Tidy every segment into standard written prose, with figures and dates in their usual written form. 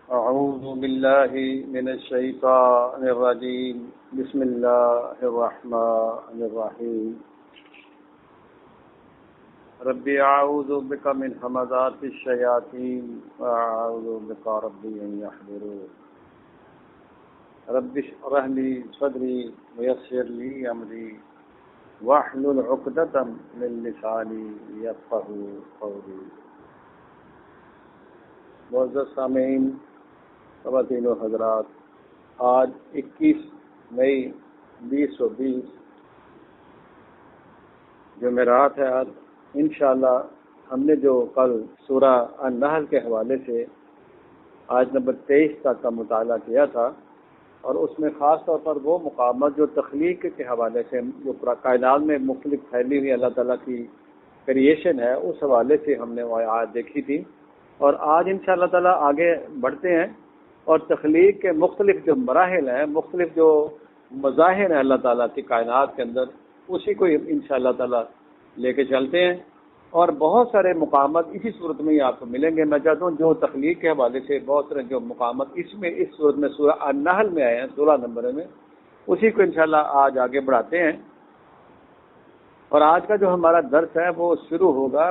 أعوذ بالله من الشيطان الرجيم بسم الله الرحمن الرحيم ربي أعوذ بك من همزات الشياطين وأعوذ بك ربي أن يحضرون رب اشرح لي صدري ويسر لي أمري واحلل عقدة من لساني يفقهوا قولي. معزز سامعین، خواتین و حضرات، آج 21 مئی 2020 جمعرات ہے. آج انشاءاللہ ہم نے جو کل سورہ النحل کے حوالے سے آیت نمبر 23 تک کا مطالعہ کیا تھا، اور اس میں خاص طور پر وہ مقامات جو تخلیق کے حوالے سے، جو کائنات میں مختلف پھیلی ہوئی اللہ تعالیٰ کی کریشن ہے، اس حوالے سے ہم نے وہ آیت دیکھی تھی. اور آج انشاءاللہ تعالیٰ آگے بڑھتے ہیں اور تخلیق کے مختلف جو مراحل ہیں، مختلف جو مظاہر ہیں اللہ تعالیٰ کی کائنات کے اندر، اسی کو انشاءاللہ تعالیٰ لے کے چلتے ہیں. اور بہت سارے مقامات اسی صورت میں ہی آپ کو ملیں گے. میں چاہتا ہوں جو تخلیق کے حوالے سے بہت سارے جو مقامات اس صورت میں سورہ النحل میں آئے ہیں 16 نمبر میں، اسی کو انشاءاللہ آج آگے بڑھاتے ہیں. اور آج کا جو ہمارا درس ہے وہ شروع ہوگا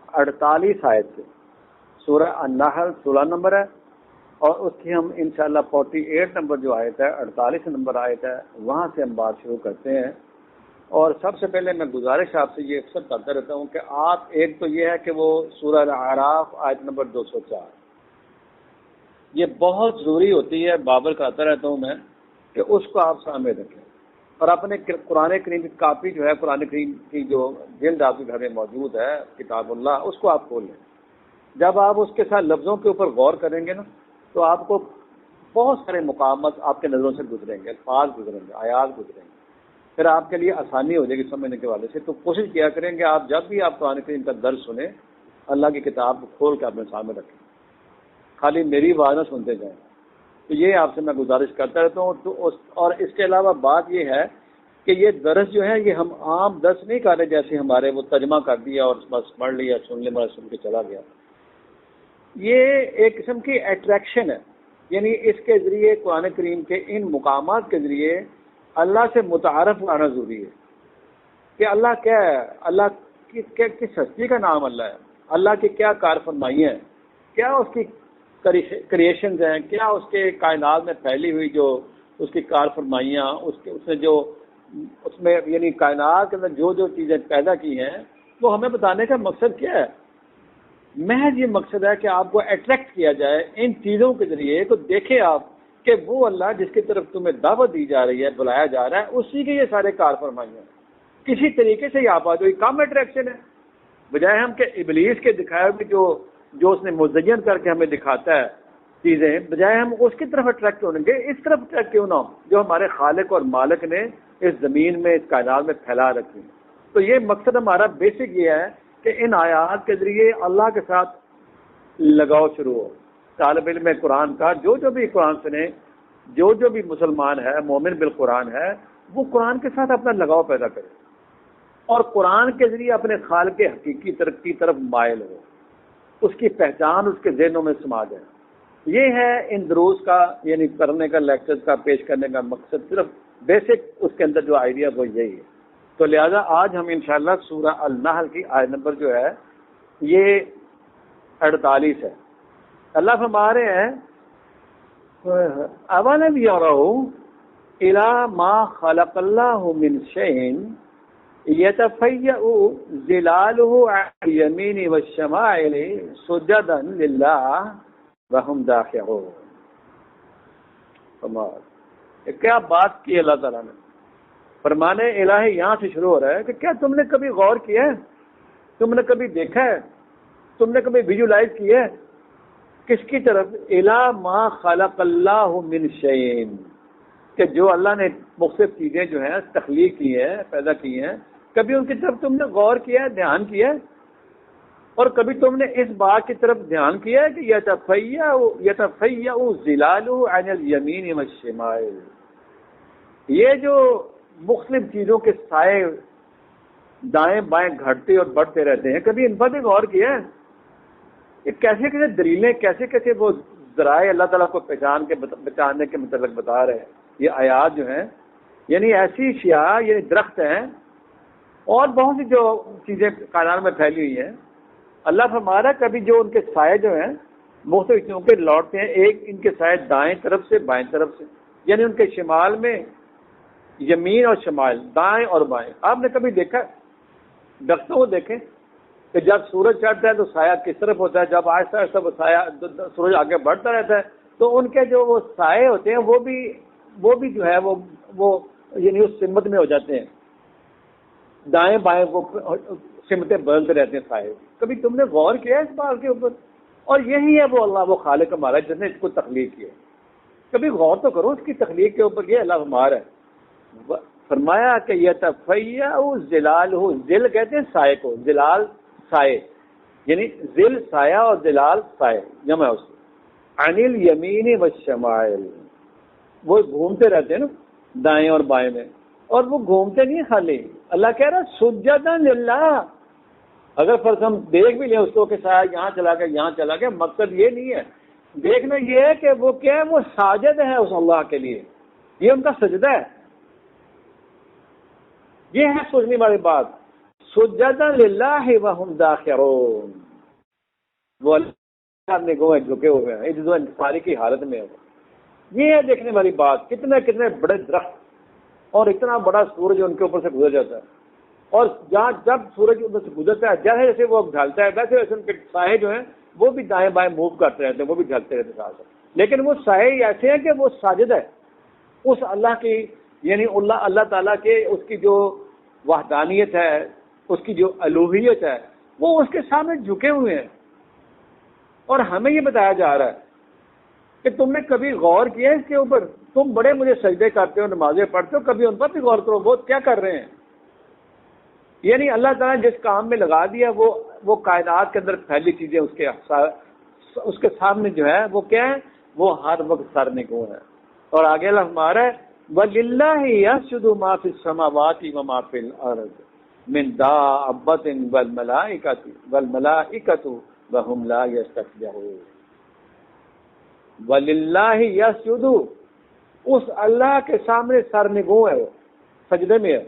48 آیت سے. سورہ النحل 16 نمبر ہے، اور اس کی ہم انشاءاللہ 48 نمبر جو آیت ہے، 48 نمبر آیت ہے، وہاں سے ہم بات شروع کرتے ہیں. اور سب سے پہلے میں گزارش آپ سے یہ اکثر کرتا رہتا ہوں کہ آپ ایک تو یہ ہے کہ وہ سورہ الاعراف آیت نمبر 204 یہ بہت ضروری ہوتی ہے، بابر کرتا رہتا ہوں میں کہ اس کو آپ سامنے رکھیں، اور اپنے قرآن کریم کی کاپی جو ہے، قرآن کریم کی جو جلد آپ کے گھر میں موجود ہے کتاب اللہ، اس کو آپ کھول لیں. جب آپ اس کے ساتھ لفظوں کے اوپر غور کریں گے نا، تو آپ کو بہت سارے مقامات آپ کے نظروں سے گزریں گے، الفاظ گزریں گے، آیات گزریں گے، پھر آپ کے لیے آسانی ہو جائے گی سمجھنے کے والے سے. تو کوشش کیا کریں کہ آپ جب بھی آپ قرآن کریم کا درس سنیں، اللہ کی کتاب کو کھول کے اپنے سامنے رکھیں، خالی میری آواز نہ سنتے جائیں. تو یہ آپ سے میں گزارش کرتا رہتا ہوں. اور اس کے علاوہ بات یہ ہے کہ یہ درس جو ہے، یہ ہم عام درس نہیں کر رہے جیسے ہمارے وہ ترجمہ کر دیا اور بس پڑھ لیا، سن لے سن کے چلا گیا. یہ ایک قسم کی اٹریکشن ہے، یعنی اس کے ذریعے قرآن کریم کے ان مقامات کے ذریعے اللہ سے متعارف ہونا ضروری ہے کہ اللہ کیا ہے، اللہ کس ہستی کا نام اللہ ہے، اللہ کی کیا کار فرمائیاں ہیں، کیا اس کی کریشنز ہیں، کیا اس کے کائنات میں پھیلی ہوئی جو اس کی کار فرمائیاں، اس نے جو اس میں یعنی کائنات کے اندر جو جو چیزیں پیدا کی ہیں، وہ ہمیں بتانے کا مقصد کیا ہے. محض یہ مقصد ہے کہ آپ کو اٹریکٹ کیا جائے ان چیزوں کے ذریعے. تو دیکھیں آپ کہ وہ اللہ جس کی طرف تمہیں دعوت دی جا رہی ہے، بلایا جا رہا ہے، اسی کے یہ سارے کار فرمائیاں ہیں. کسی طریقے سے ہی آپ آ جاؤ. یہ کم اٹریکشن ہے، بجائے ہم کہ ابلیس کے دکھائے ہوئے جو اس نے مزین کر کے ہمیں دکھاتا ہے چیزیں، بجائے ہم اس کی طرف اٹریکٹ ہونے گے، اس طرف اٹریکٹ کیوں نہ ہو جو ہمارے خالق اور مالک نے اس زمین میں، اس کائنات میں پھیلا رکھی. تو یہ مقصد ہمارا بیسک یہ ہے کہ ان آیات کے ذریعے اللہ کے ساتھ لگاؤ شروع ہو. طالب علم قرآن کا جو بھی قرآن سنے، جو بھی مسلمان ہے، مومن بالقرآن ہے، وہ قرآن کے ساتھ اپنا لگاؤ پیدا کرے اور قرآن کے ذریعے اپنے خالق حقیقی کی طرف مائل ہو، اس کی پہچان اس کے ذہنوں میں سما جائے. یہ ہے ان دروس کا، یعنی کرنے کا، لیکچر کا پیش کرنے کا مقصد. صرف بیسک اس کے اندر جو آئیڈیا وہ یہی ہے. تو لہذا آج ہم انشاءاللہ سورہ النحل کی آیت نمبر جو ہے یہ 48 ہے. اللہ فرما رہے ہیں اولم یروا الی ما خلق اللہ من شیء یتفیأ ظلالہ عن الیمین والشمائل سجدا للہ وہم داخرون. کیا بات کی اللہ تعالیٰ نے. فرمانے الہی یہاں سے شروع ہو رہا ہے کہ کیا تم نے کبھی غور کیا ہے، تم نے کبھی دیکھا ہے، تم نے کبھی ویژولائز کیا ہے کس کی طرف؟ الی ما خلق اللہ من شیء، کہ جو اللہ نے مختلف چیزیں جو ہیں تخلیق کی ہیں، پیدا کی ہیں، کبھی ان کی طرف تم نے غور کیا ہے، دھیان کیا ہے؟ اور کبھی تم نے اس بات کی طرف دھیان کیا ہے کہ یتفیأ ظلالہ عن الیمین والشمائل، یہ جو مختلف چیزوں کے سائے دائیں بائیں گھٹتے اور بڑھتے رہتے ہیں، کبھی ان پر بھی غور کیا ہے؟ یہ کیسے کیسے دلیلیں، کیسے کیسے وہ ذرائع اللہ تعالیٰ کو پہچان کے بچانے کے متعلق بتا رہے ہیں. یہ آیات جو ہیں یعنی ایسی اشیاء یعنی درخت ہیں اور بہت سی جو چیزیں کائنات میں پھیلی ہوئی ہیں. اللہ فرما رہا ہے کبھی جو ان کے سائے جو ہیں مختلف چیزوں کے لوٹتے ہیں. ایک ان کے سائے دائیں طرف سے بائیں طرف سے، یعنی ان کے شمال میں یمین اور شمال، دائیں اور بائیں. آپ نے کبھی دیکھا درختوں کو دیکھیں کہ جب سورج چڑھتا ہے تو سایہ کس طرف ہوتا ہے، جب آہستہ آہستہ وہ سایہ سورج آگے بڑھتا رہتا ہے تو ان کے جو وہ سائے ہوتے ہیں وہ بھی جو ہے وہ یعنی اس سمت میں ہو جاتے ہیں، دائیں بائیں وہ سمتیں بدلتے رہتے ہیں سائے. کبھی تم نے غور کیا اس بات کے اوپر؟ اور یہی ہے وہ اللہ، وہ خالق ہمارا جس نے اس کو تخلیق کیا. کبھی غور تو کرو اس کی تخلیق کے اوپر. یہ اللہ ہمارا ہے. فرمایا کہ یہ تفیع ظلال ہو، ظل کہتے ہیں سائے کو، ظلال سائے، یعنی ظل سایہ اور ظلال سائے جمع ہے اس کو. عن الیمین والشمائل، وہ گھومتے رہتے ہیں نا دائیں اور بائیں میں، اور وہ گھومتے نہیں خالی. اللہ کہہ رہا سجداً للہ. اگر فرض ہم دیکھ بھی لیں اس کو کہ سایہ یہاں چلا گیا یہاں چلا گیا، مقصد یہ نہیں ہے. دیکھنا یہ ہے کہ وہ کیا ہے، وہ ساجد ہے اس اللہ کے لیے، یہ ان کا سجدہ ہے. یہ ہے سوچنے والی بات. سجداً للہ وہم داخرون، وہ اللہ نے گوئے جھکے ہوئے ہیں عجز و انکساری کی حالت میں ہے. یہ ہے دیکھنے والی بات. کتنے بڑے درخت اور اتنا بڑا سورج ان کے اوپر سے گزر جاتا ہے، اور جب سورج ان سے گزرتا ہے جیسے جیسے وہ ڈھلتا ہے ویسے ویسے ان کے سائے جو ہیں وہ بھی دائیں بائیں موو کرتے رہتے ہیں، وہ بھی ڈھلتے رہتے ہیں. لیکن وہ سائے ایسے ہیں کہ وہ ساجد ہے اس اللہ کی، یعنی اللہ تعالیٰ کے، اس کی جو وحدانیت ہے، اس کی جو الوہیت ہے، وہ اس کے سامنے جھکے ہوئے ہیں. اور ہمیں یہ بتایا جا رہا ہے کہ تم نے کبھی غور کیا اس کے اوپر؟ تم بڑے مجھے سجدے کرتے ہو، نمازیں پڑھتے ہو، کبھی ان پر بھی غور کرو وہ کیا کر رہے ہیں. یعنی اللہ تعالیٰ نے جس کام میں لگا دیا وہ کائنات کے اندر پھیلی چیزیں اس کے سامنے جو ہے وہ کیا ہے، وہ ہر وقت سرنگوں ہے. اور آگے اللہ ہمارا ہے وَلِلَّهِ يَسْجُدُ مَا فِي السَّمَاوَاتِ وَمَا فِي الْأَرْضِ مِن دَابَّةٍ وَالْمَلَائِكَةُ وَهُمْ لَا يَسْتَكْبِرُونَ. وَلِلَّهِ يَسْجُدُ، اس اللہ کے سامنے سرنگوں ہے، وہ سجدے میں ہے.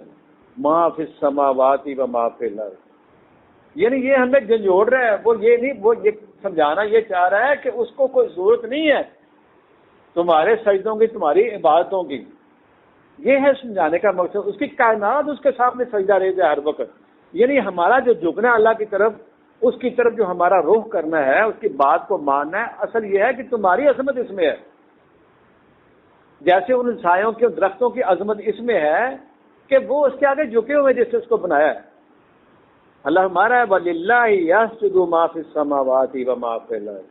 ما فی السماوات وما فی الارض، یعنی یہ ہمیں جھنجھوڑ رہا ہے. وہ یہ سمجھانا یہ چاہ رہا ہے کہ اس کو کوئی ضرورت نہیں ہے تمہارے سجدوں کی، تمہاری عبادتوں کی. یہ ہے سمجھانے کا مقصد. اس کی کائنات اس کے سامنے سجدہ ریز ہے ہر وقت. یعنی ہمارا جو جھکنا اللہ کی طرف، اس کی طرف جو ہمارا رخ کرنا ہے، اس کی بات کو ماننا ہے، اصل یہ ہے کہ تمہاری عظمت اس میں ہے. جیسے ان سایوں کے درختوں کی عظمت اس میں ہے کہ وہ اس کے آگے جھکے ہوئے جس سے اس کو بنایا ہے. اللہ ہمارا ہے وَلِلَّهِ يَسْجُدُ مَا فِي السَّمَاوَاتِ وَمَا فِي الْأَرْضِ،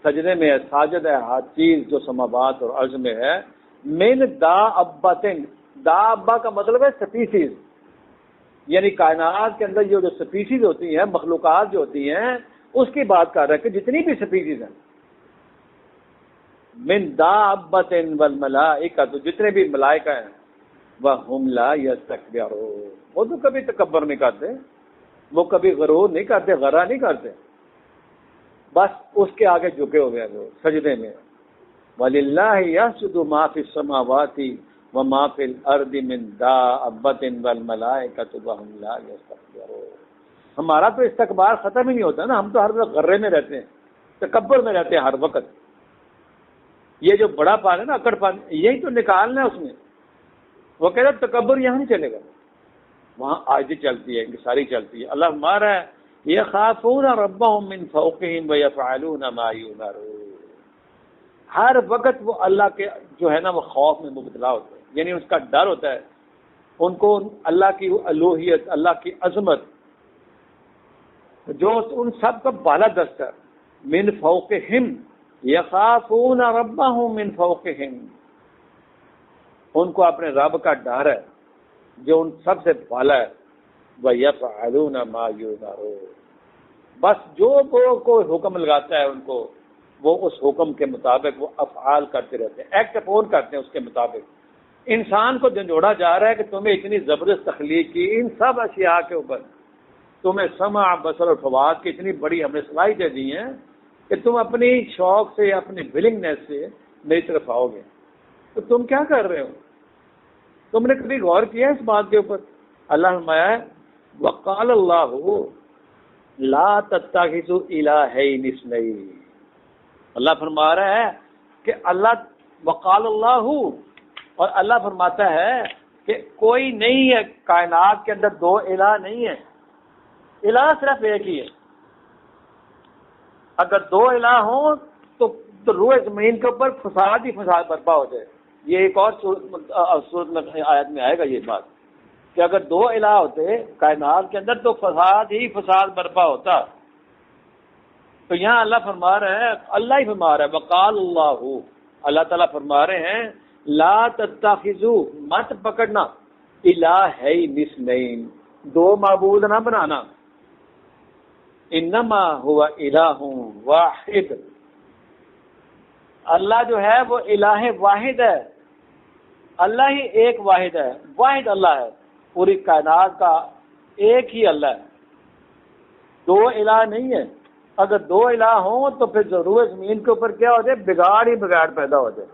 سجدے میں ہے، ساجد ہے ہر چیز جو سماوات اور ارض میں ہے. من دابۃ، دابہ کا مطلب ہے سپیسیز، یعنی کائنات کے اندر جو سپیسیز ہوتی ہیں، مخلوقات جو ہوتی ہیں، اس کی بات کر رہا ہے کہ جتنی بھی سپیسیز ہیں. من دابۃ والملائکۃ، جتنے بھی ملائکہ ہیں، وَهُمْ لَا يَسْتَكْبِرُونَ، وہ تو کبھی تکبر نہیں کرتے، وہ کبھی غرور نہیں کرتے، غرا نہیں کرتے، بس اس کے آگے جھکے ہوئے ہیں وہ سجدے میں. وَلِلَّهِ يَسْجُدُ مَا فِي السَّمَاوَاتِ وَمَا فِي الْأَرْضِ مِن دَابَّةٍ وَالْمَلَائِكَةُ وَهُمْ لَا يَسْتَكْبِرُونَ. ہمارا تو استکبار ختم ہی نہیں ہوتا نا، ہم تو ہر وقت غرے میں رہتے ہیں، تکبر میں رہتے ہیں ہر وقت. یہ جو بڑا پان ہے نا، اکڑ پان، یہی تو نکالنا ہے اس میں. وہ کہہ رہے تکبر یہاں نہیں چلے گا، وہاں عاجزی چلتی ہے، انکساری چلتی ہے. اللہ ہمارا ہے یخافون ربهم من فوقهم ويفعلون ما یؤمرون. ہر وقت وہ اللہ کے جو ہے نا وہ خوف میں مبتلا ہوتے ہیں، یعنی اس کا ڈر ہوتا ہے ان کو، اللہ کی الوہیت، اللہ کی عظمت جو ان سب کا بالا دست ہے. من فوقهم یخافون ربهم من فوقهم، ان کو اپنے رب کا ڈر ہے جو ان سب سے بالا ہے. وَيَفْعَلُونَ مَا يُؤْمَرُونَ، بس جو وہ کوئی حکم لگاتا ہے ان کو، وہ اس حکم کے مطابق وہ افعال کرتے رہتے ہیں، ایکٹ اپون کرتے ہیں اس کے مطابق. انسان کو جھنجھوڑا جا رہا ہے کہ تمہیں اتنی زبردست تخلیق کی ان سب اشیاء کے اوپر، تمہیں سمع، بصر اور فواد کی اتنی بڑی ہم نے صلاحیتیں دی ہیں کہ تم اپنی شوق سے اپنی ولنگنیس سے میری طرف آؤ گے، تو تم کیا کر رہے ہو؟ تم نے کبھی غور کیا اس بات کے اوپر؟ اللہ فرمایا ہے وقال اللہ لا تتخذوا الہین اثنین، اللہ فرما رہا ہے کہ اللہ وقال اللہ، اور اللہ فرماتا ہے کہ کوئی نہیں ہے کائنات کے اندر دو الہ نہیں ہے، الہ صرف ایک ہی ہے۔ اگر دو الہ ہوں تو روئے زمین کے اوپر فساد ہی فساد برپا ہو جائے۔ یہ ایک اور صورت میں آیت میں آئے گا یہ بات کہ اگر دو الہ ہوتے کائنات کے اندر تو فساد ہی فساد برپا ہوتا۔ تو یہاں اللہ فرما رہا ہے، اللہ ہی فرما رہا ہے وقال اللہ، اللہ تعالیٰ فرما رہے ہیں لا تتخذوا، مت پکڑنا، الہین اثنین، دو معبود نہ بنانا، انما ہوا الہ واحد، اللہ جو ہے وہ الہ واحد ہے، اللہ ہی ایک واحد ہے، واحد اللہ ہے، پوری کائنات کا ایک ہی اللہ ہے، دو الہ نہیں ہے۔ اگر دو الہ ہوں تو پھر ضرور زمین کے اوپر کیا ہو جائے؟ بگاڑ ہی بگاڑ پیدا ہو جائے۔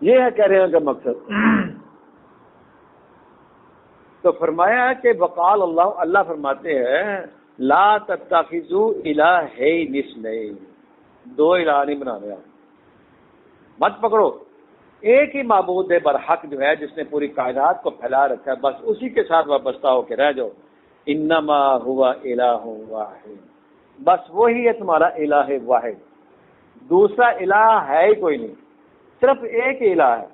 یہ ہے کہہ رہے ہیں کا مقصد۔ تو فرمایا کہ وقال اللہ، اللہ فرماتے ہیں لا تتخذوا الہین اثنین، دو الہ نہیں بنانے آپ، مت پکڑو، ایک ہی معبود ہے برحق جو ہے جس نے پوری کائنات کو پھیلا رکھا ہے، بس اسی کے ساتھ وابستہ ہو کے رہ جاؤ۔ انما ہوا الہ واحد، بس وہی ہے تمہارا الہ واحد، دوسرا الہ ہے ہی کوئی نہیں، صرف ایک ہی الہ ہے۔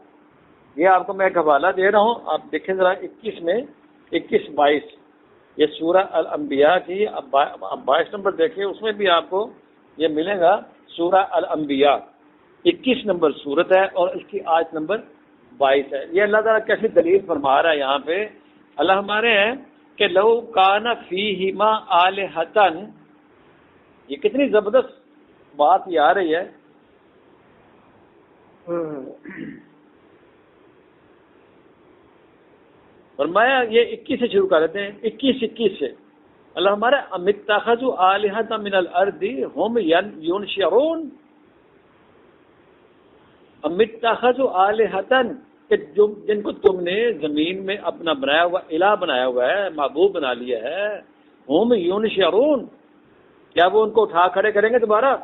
یہ آپ کو میں ایک حوالہ دے رہا ہوں، آپ دیکھیں ذرا 21 میں 21-22، یہ سورہ الانبیاء کی، اب 22 نمبر دیکھیں، اس میں بھی آپ کو یہ ملے گا، سورہ الانبیاء 21 نمبر سورت ہے اور اس کی آیت نمبر 22 ہے۔ یہ اللہ تعالیٰ کیسی دلیل فرما رہا ہے یہاں پہ؟ اللہ ہمارے ہیں کہ لو کان فیہما آلہۃ، یہ کتنی زبردست بات یہ آ رہی ہے۔ فرمایا یہ 21 سے شروع کر دیتے ہیں، 21 سے اللہ ہمارے ام اتخذوا آلہۃ من الارض ہم ینشرون، ام اتخذوا آلہۃ، کہ جن کو تم نے زمین میں اپنا بنایا ہوا الہ بنایا ہوا ہے، معبود بنا لیا ہے، ہم ینشرون، کیا وہ ان کو اٹھا کھڑے کریں گے دوبارہ؟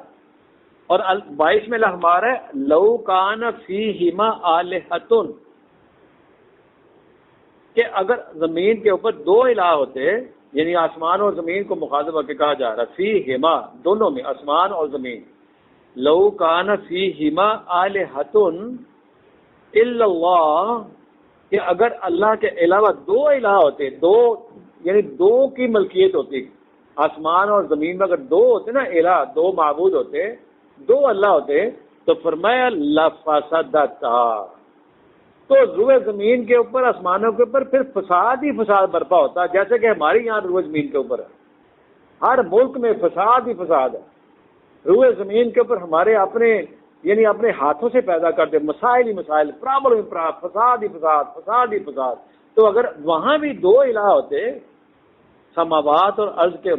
اور 22 میں اللہ ہمارا ہے لو کان فیہما آلہۃ، کہ اگر زمین کے اوپر دو الہ ہوتے، یعنی آسمان اور زمین کو مخاطب کے کہا جا رہا ہے، فیہما دونوں میں، آسمان اور زمین، لو کان فیہما آلہۃ الا اللہ، کہ اگر اللہ کے علاوہ دو الہ ہوتے، دو یعنی دو کی ملکیت ہوتی، آسمان اور زمین میں اگر دو ہوتے نا الہ، دو معبود ہوتے، دو اللہ ہوتے، تو فرمایا لفسدتا، تو روئے زمین کے اوپر، آسمانوں کے اوپر پھر فساد ہی فساد برپا ہوتا، جیسے کہ ہماری یہاں روئے زمین کے اوپر ہے، ہر ملک میں فساد ہی فساد ہے، روئے زمین کے اوپر ہمارے اپنے یعنی اپنے ہاتھوں سے پیدا کرتے مسائل ہی مسائل، پرابلم فساد ہی فساد، فساد ہی فساد۔ تو اگر وہاں بھی دو الہ ہوتے سماوات اور ارض کے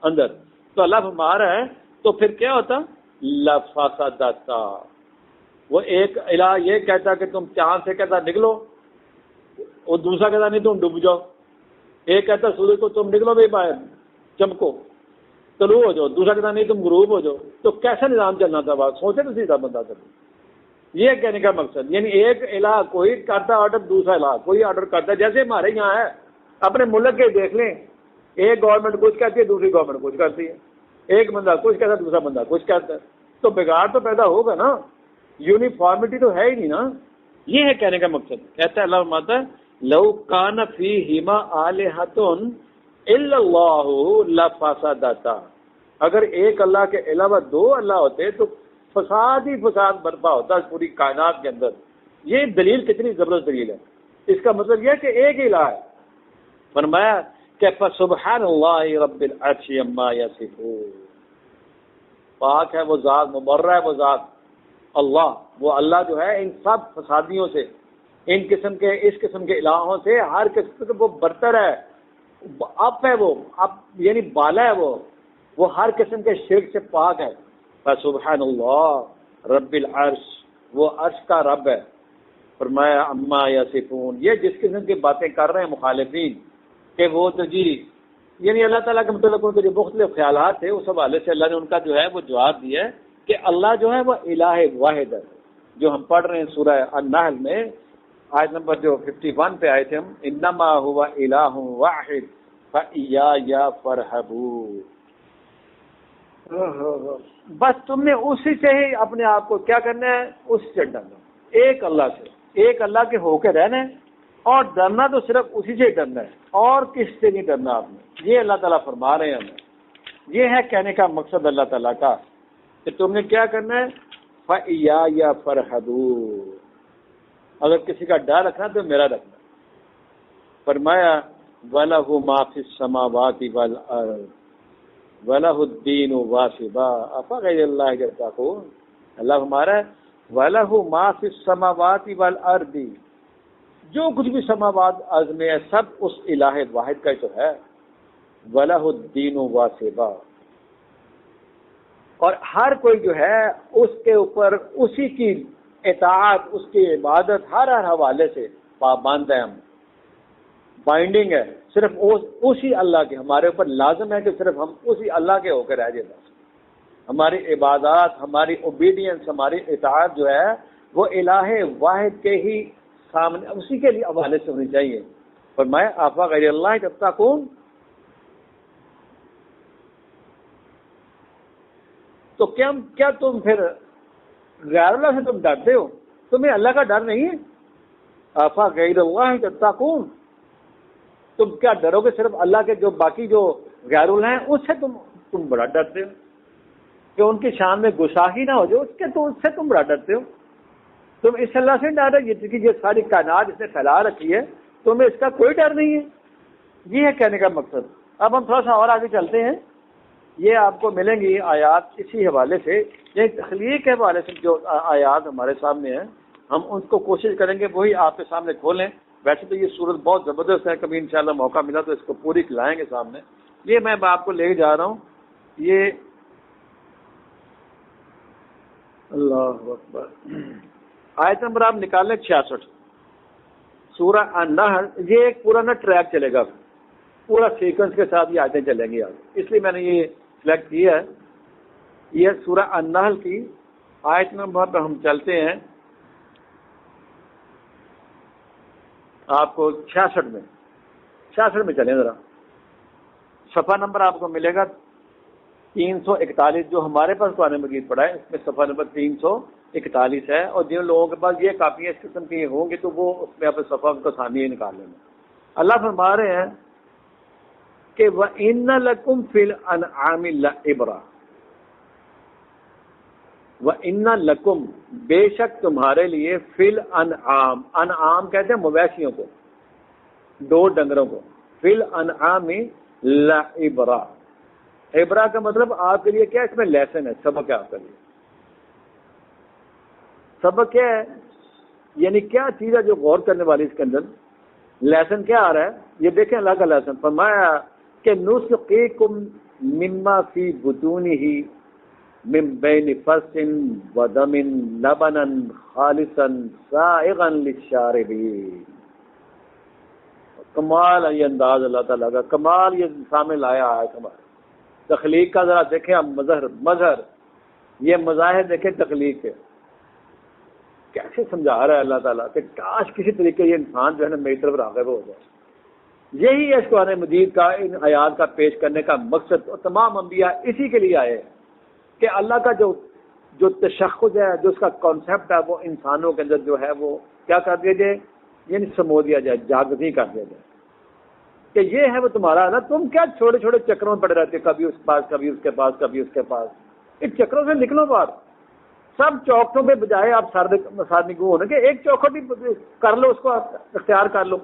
اندر، تو اللہ فرما رہا ہے تو پھر کیا ہوتا؟ لفسدتا، وہ ایک الہ یہ کہتا کہ تم چاند سے کہتا نکلو، اور دوسرا کہتا نہیں تم ڈوب جاؤ، ایک کہتا سورج کو تم نکلو بھی باہر چمکو طلوع ہو جاؤ، دوسرا کہتا نہیں تم غروب ہو جاؤ، تو کیسا نظام چلنا تھا؟ بات سوچے تو سیدھا بندہ کرے۔ یہ کہنے کا مقصد یعنی ایک الہ کوئی کرتا آرڈر، دوسرا الہ کوئی آرڈر کرتا ہے، جیسے ہمارے یہاں ہے، اپنے ملک کے دیکھ لیں، ایک گورنمنٹ کچھ کہتی ہے، دوسری گورنمنٹ کچھ کرتی ہے، ایک بندہ کچھ کہتا ہے، دوسرا بندہ کچھ کہتا ہے، تو بگاڑ تو پیدا ہوگا نا، یونیفارمٹی تو ہے ہی نہیں نا۔ یہ ہے کہنے کا مقصد۔ کہتا ہے اللہ فرماتا ہے لو کان فیہما آلہۃ الا اللہ لفسدتا، اگر ایک اللہ کے علاوہ دو اللہ ہوتے تو فساد ہی فساد برپا ہوتا ہے پوری کائنات کے اندر۔ یہ دلیل کتنی زبردست دلیل ہے۔ اس کا مطلب یہ کہ ایک ہی الہ ہے۔ فرمایا کہ فسبحان اللہ رب العرش عما یصفون، پاک ہے وہ ذات، مبرہ ہے وہ ذات، اللہ، وہ اللہ جو ہے ان سب فسادیوں سے، ان قسم کے اس قسم کے الہوں سے، ہر قسم کے وہ برتر ہے، اپ ہے وہ، اپ یعنی بالا ہے وہ وہ ہر قسم کے شرک سے پاک ہے. فسبحان اللہ رب العرش، وہ عرش کا رب ہے. فرمایا اما یصفون، یہ جس قسم کی باتیں کر رہے ہیں مخالفین کہ وہ تو جی یعنی اللہ تعالیٰ کے متعلق ان کے جو مختلف خیالات تھے اس حوالے سے اللہ نے ان کا جو ہے وہ جواب دیا ہے کہ اللہ جو ہے وہ الہ واحد ہے. جو ہم پڑھ رہے ہیں سورہ النحل میں آیت نمبر جو 51 پہ آئے تھے ہم، انما هو الہ واحد فإیایا فرحبون. بس تم نے اسی سے ہی اپنے آپ کو کیا کرنا ہے، اس سے ڈرنا، ایک اللہ سے، ایک اللہ کے ہو کے رہنا ہے، اور ڈرنا تو صرف اسی سے ڈرنا ہے اور کس سے نہیں ڈرنا آپ نے. یہ اللہ تعالیٰ فرما رہے ہیں ہمیں. یہ ہے کہنے کا مقصد اللہ تعالیٰ کا کہ تم نے کیا کرنا ہے، فَإِيَّايَ فَارْهَبُونِ. اگر کسی کا ڈر رکھنا تو میرا رکھنا. فرمایا وَلَهُ مَا فِي السَّمَاوَاتِ وَالْأَرْضِ وَلَهُ الدِّينُ وَاصِبًا أَفَغَيْرَ اللَّهِ يَتَّقُونَ. اللہ ہمارا وَلَهُ مَا فِي السَّمَاوَاتِ وَالْأَرْضِ، جو کچھ بھی سماوات ارض میں ہے سب اس الہ واحد کا ہی تو ہے. وَلَهُ الدِّينُ وَاصِبًا، اور ہر کوئی جو ہے اس کے اوپر اسی کی اطاعت، اس کی عبادت ہر حوالے سے پابند ہے. ہم بائنڈنگ ہے صرف اسی اللہ کے، ہمارے اوپر لازم ہے کہ صرف ہم اسی اللہ کے ہو کے رہ جائیں. بس ہماری عبادات، ہماری اوبیڈینس، ہماری اطاعت جو ہے وہ الہ واحد کے ہی سامنے اسی کے لیے حوالے سے ہونی چاہیے. فرمایا آفا غیر اللہ تتقون، تو کیا تم پھر غیر اللہ سے تم ڈرتے ہو؟ تمہیں اللہ کا ڈر نہیں ہے؟ آفا غیر اللہ تتقون، تم کیا ڈرو گے صرف اللہ کے جو باقی جو غیر اللہ ہیں اس سے تم بڑا ڈرتے ہو کہ ان کی شان میں گستاخی نہ ہو جو اس سے تم بڑا ڈرتے ہو. تم اس اللہ سے ڈر رہے جس کی یہ ساری کائنات اس نے پھیلا رکھی ہے، تمہیں اس کا کوئی ڈر نہیں ہے. یہ ہے کہنے کا مقصد. اب ہم تھوڑا سا اور آگے چلتے ہیں. یہ آپ کو ملیں گی آیات اسی حوالے سے، یہ تخلیق کے حوالے سے جو آیات ہمارے سامنے ہیں ہم ان کو کوشش کریں گے وہی آپ کے سامنے کھولیں. ویسے تو یہ صورت بہت زبردست ہے، کبھی انشاءاللہ موقع ملا تو اس کو پوری کھلائیں گے سامنے. یہ میں آپ کو لے جا رہا ہوں. یہ اللہ اکبر، آیت نمبر آپ نکال لیں 66 سورہ النحل. یہ ایک پورا نا ٹریک چلے گا، پورا سیکوینس کے ساتھ یہ آیتیں چلیں گی آگے، اس لیے میں نے یہ سلیکٹ کیا ہے. یہ سورہ النحل کی آیت نمبر پر ہم چلتے ہیں آپ کو 66 میں چلیں ذرا. صفحہ نمبر آپ کو ملے گا 341. جو ہمارے پاس قرآن مجید پڑھا ہے اس میں صفحہ نمبر 341 ہے، اور جن لوگوں کے پاس یہ کاپیاں اس قسم کی ہوں گی تو وہ اس میں اپنے صفحہ کو ثانیہ نکال لینا. اللہ فرما رہے ہیں کہ وَإِنَّ لَكُمْ فِي الْأَنْعَامِ لَعِبْرَةً، وَإِنَّ لَكُمْ، بے شک تمہارے لیے، فِي الْأَنْعَامِ، انعام کہتے ہیں مویشیوں کو، دو ڈنگروں کو. فِي الْأَنْعَامِ لَعِبْرَةً، عبرہ کا مطلب آپ کے لیے کیا، اس میں لیسن ہے، سبق ہے آپ کے لیے. سبق کیا ہے یعنی کیا چیز ہے جو غور کرنے والی اس کے اندر لیسن کیا آ رہا ہے. یہ دیکھیں اللہ کا لیسن. فرمایا کہ نسقیکم مما فی بطونہ من بین فرث ودم لبنا خالصا سائغا للشاربین. کمال ہے یہ انداز اللہ تعالیٰ کا، کمال یہ سامنے لایا ہے ہمارے تخلیق کا. ذرا دیکھیں آپ مظہر یہ مظاہر دیکھیں تخلیق کے، کیسے سمجھا رہا ہے اللہ تعالیٰ کہ کاش کسی طریقے یہ انسان جو ہے نا میری طرف راغب ہو جائے. یہی ہے اس قرآن مجید کا ان آیات کا پیش کرنے کا مقصد. اور تمام انبیاء اسی کے لیے آئے ہیں کہ اللہ کا جو تشخص ہے، جو اس کا کانسیپٹ ہے، وہ انسانوں کے اندر جو ہے وہ کیا کر دیا جائے، یعنی سمو دیا جائے، جاگزی کر دیا جائے کہ یہ ہے وہ تمہارا نا. تم کیا چھوٹے چھوٹے چکروں میں پڑے رہتے، کبھی اس کے پاس، کبھی اس کے پاس، کبھی اس کے پاس. ان چکروں سے نکلو باہر. سب چوکٹوں پہ بجائے آپ سارنگو ہونے کے ایک چوکھٹ ہی کر لو، اس کو اختیار کر لو،